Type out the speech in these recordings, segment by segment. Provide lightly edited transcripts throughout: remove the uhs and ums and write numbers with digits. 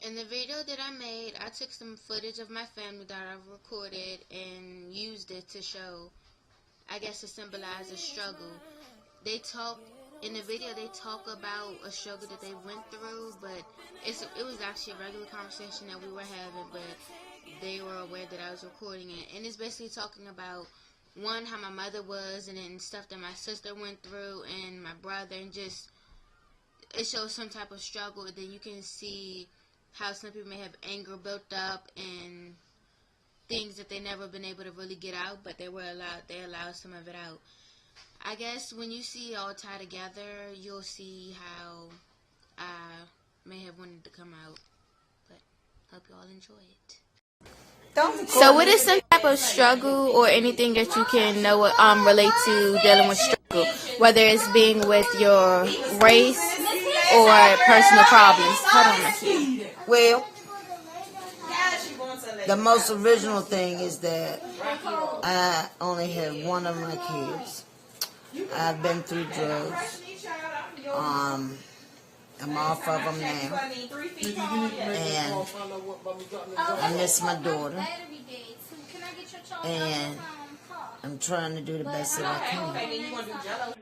In the video that I made, I took some footage of my family that I've recorded and used it to show, I guess, to symbolize a struggle. In the video, they talk about a struggle that they went through, but it was actually a regular conversation that we were having, but they were aware that I was recording it. And it's basically talking about, one, how my mother was, and then stuff that my sister went through, and my brother, and just, it shows some type of struggle. And then you can see how some people may have anger built up and things that they never been able to really get out, but they allowed some of it out. I guess when you see it all tied together, you'll see how I may have wanted to come out. But hope you all enjoy it. So what is some type of struggle or anything that you can know relate to dealing with struggle, whether it's being with your race or personal problems? Hold on, Nakia. Well, the most original thing is that I only have one of my kids. I've been through drugs. I'm off of them now. And I miss my daughter. And I'm trying to do the best that I can.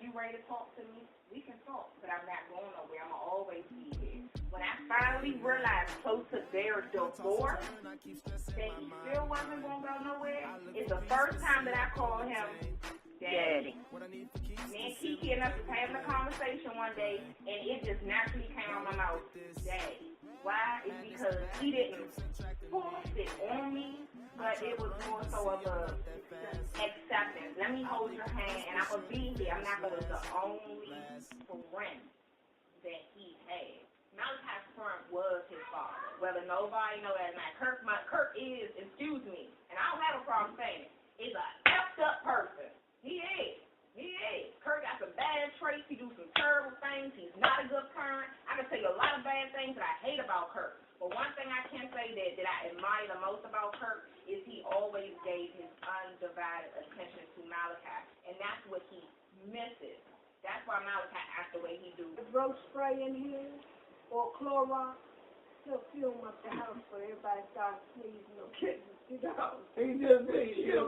You ready to talk to me? We can talk, but I'm not going nowhere. I'm always be here. When I finally realized close to their divorce that he still wasn't going to go nowhere, it's the first time that I called him Daddy. Me and Kiki and us was having a conversation one day, and it just naturally came out of my mouth, Daddy. Why? It's because he didn't force it on me, but it was more so of a acceptance. Let me hold your hand, and I'm going to be here. I'm not going to be the only friend that he had. Malachi's friend was his father. Whether nobody know that or not, Kirk is, excuse me, and I don't have a problem saying it, is a effed up person. He is. Kirk got some bad traits. He do some terrible things. He's not a good parent. I can tell you a lot of bad things that I hate about Kirk. But one thing I can say that I admire the most about Kirk is he always gave his undivided attention to Malachi. And that's what he misses. That's why Malachi acts the way he do. The roach spray in here or Clorox, he'll film up the house for everybody starts sneezing or kissing. You know. He just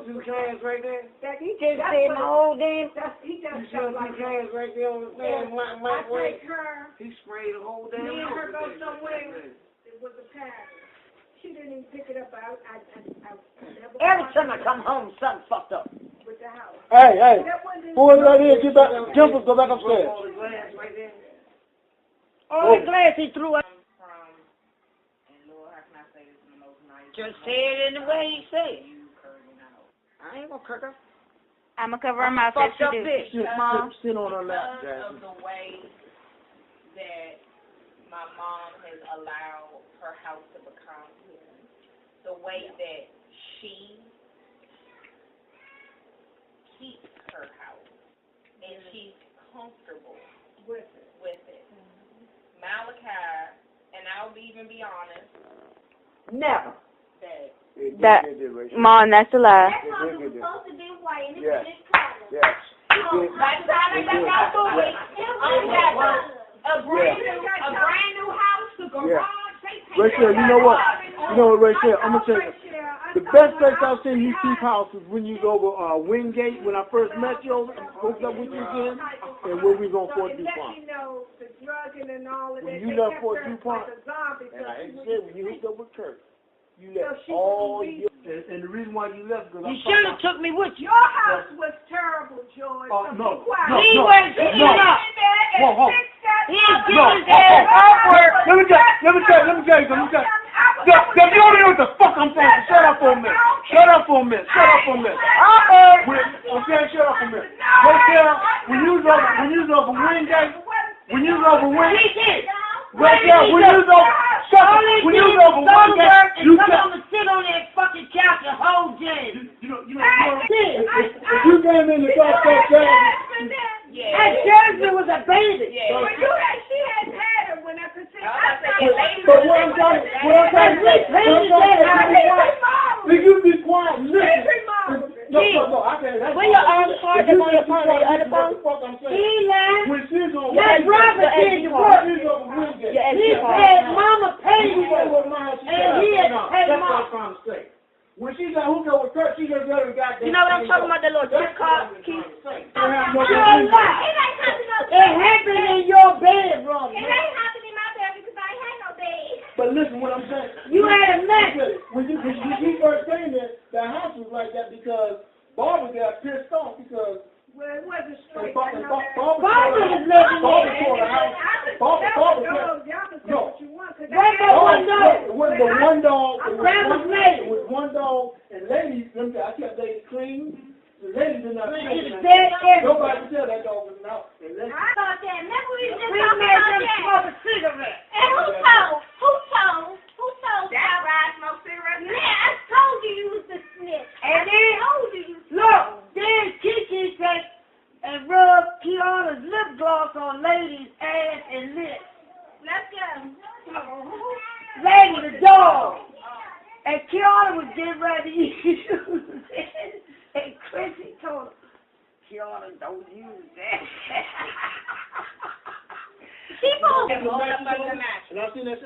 two cans right there. He just said the whole damn. He You just see two like cans right there on the stand. I take her. He sprayed the whole damn. Me and her go somewhere. It was a pattern. She didn't even pick it up. I never. Every time I come home, something fucked up. With the house. Hey. Boy, right here. Get back. Jump, go back upstairs. All the glass right there. All the glass he threw out. Just say it in the way he said. I ain't gonna cook her. I'm gonna cover her mouth if she do. Mom, sit on her lap, Because of the way that my mom has allowed her house to become the way that she keeps her house, and she's comfortable with it. Malachi, and I'll even be honest, Never. Mom, that's a lie. That mother was supposed to be white and it's Yes. this color. Yes. by the time I got out the way, a brand new house, the garage, Rachel, you know what? Rachel, I'm gonna tell you. The best place I've seen you keep house is when you go over Wingate, when I first met you, hooked up with you again, and when we go for DuPont. When you left for DuPont, and I said when you hooked up with Kirk, you left all your... And the reason why you left, because You should have took me with you. Your house was terrible, George. No. He was giving up. Whoa. He's giving his homework. Let me tell you something. You don't know what the fuck I'm saying. Shut up for a minute. Shut up for a minute. Okay, shut up for a minute. Right there, when you was over Wingate, right there, when you was over Wingate, you come to sit on that fucking couch the whole day. If you came in the dark That Jersey was a baby. She hadn't had her when I could see but what I'm trying to you be quiet. Listen. No, I can't. When your arms hard, they're on your phone, the other phone. He lied. When she's on That Robert did the work. she's over Wingate. He said, Mama paid me. You know what I'm talking about? The little gift card key. They have no It ain't happening in your bed, brother. It ain't happening in my bed because I ain't had no bed. But listen, what I'm saying. You had a mattress. When you first came there, the house was like that because Barbara got pissed off because. Well, it wasn't straight. Barbara was living there. tore the house. Barbara no. It was the one dog. It was one dog, and ladies, I kept ladies clean. The ladies did not clean. Nobody could tell that dog was out. I thought that. Remember we was just We talking made about them that. smoke a cigarette. And who told? That's why I smoke cigarettes. Man, I told you was the snitch. And then, told you. look, then Kiki said, and rubbed Kiana's lip gloss on ladies' ass and lips. Let's go. Lady the dog. And Kiana was getting ready to use it. And Chrissy told her, Kiana, don't use that. She pulled And rolled up under the mattress. And I seen that.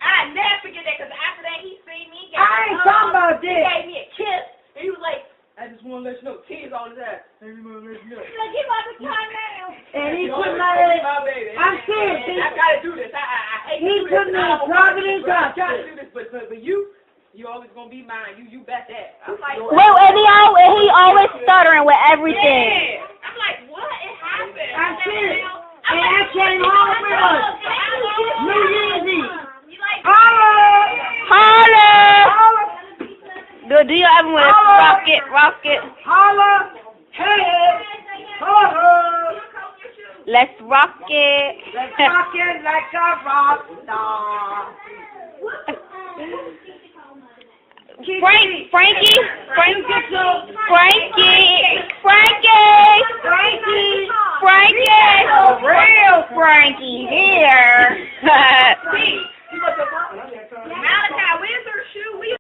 I never forget that because after that he seen me. I ain't talking about He this. gave me a kiss and he was like, I just want to let you know, tears on his ass. Look, he about to cry now. And he put my head. I'm serious. I gotta do this. I hate He to do put this. me I in Providence. I'm trying to do this, but you always gonna be mine. You bet that. I'm like, Well, and he always stuttering with everything. yeah. I'm like, what? It happened. I'm serious. And I came home with us. New Year's Eve. Holla! Holla! Do you ever want to rock it? Holla! Hey! Holla! Let's rock it. Let's rock it like a rock star. Frankie. Real Frankie here. Malachi, where's her shoe?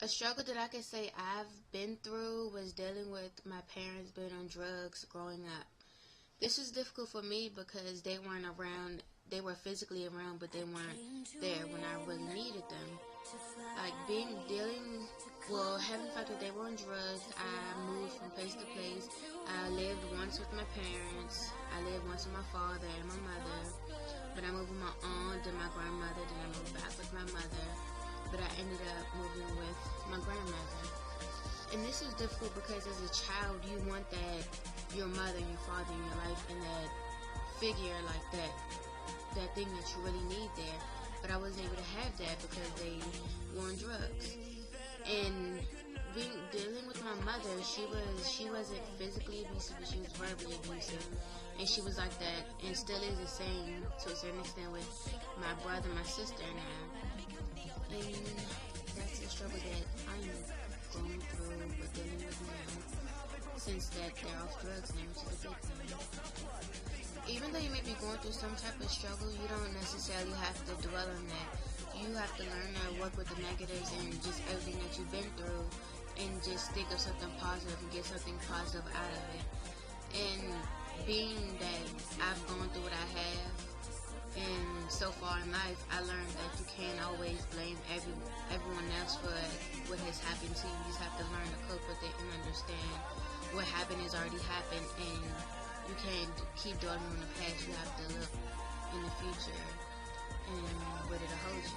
A struggle that I could say I've been through was dealing with my parents being on drugs growing up. This was difficult for me because they weren't around. They were physically around, but they weren't there when I really needed them. Like having the fact that they were on drugs, I moved from place to place. I lived once with my parents. I lived once with my father and my mother. But I moved with my aunt and my grandmother. Then I moved back with my mother. But I ended up moving with my grandmother. And this is difficult because as a child, you want that your mother and your father in your life and that figure like that thing that you really need there. But I wasn't able to have that because they were on drugs. And dealing with my mother, she wasn't physically abusive, but she was verbally abusive. And she was like that, and still is the same to a certain extent with my brother and my sister now. And that's the struggle that I'm going through with dealing with now, since that they're off drugs now, which is a big thing. Even though you may be going through some type of struggle, you don't necessarily have to dwell on that. You have to learn to work with the negatives and just everything that you've been through and just think of something positive and get something positive out of it. And being that I've gone through what I have, and so far in life, I learned that you can't always blame everyone else for what has happened to you. You just have to learn to cope with it and understand what happened has already happened, and you can't keep dwelling on the past. You have to look in the future and where it'll hold you.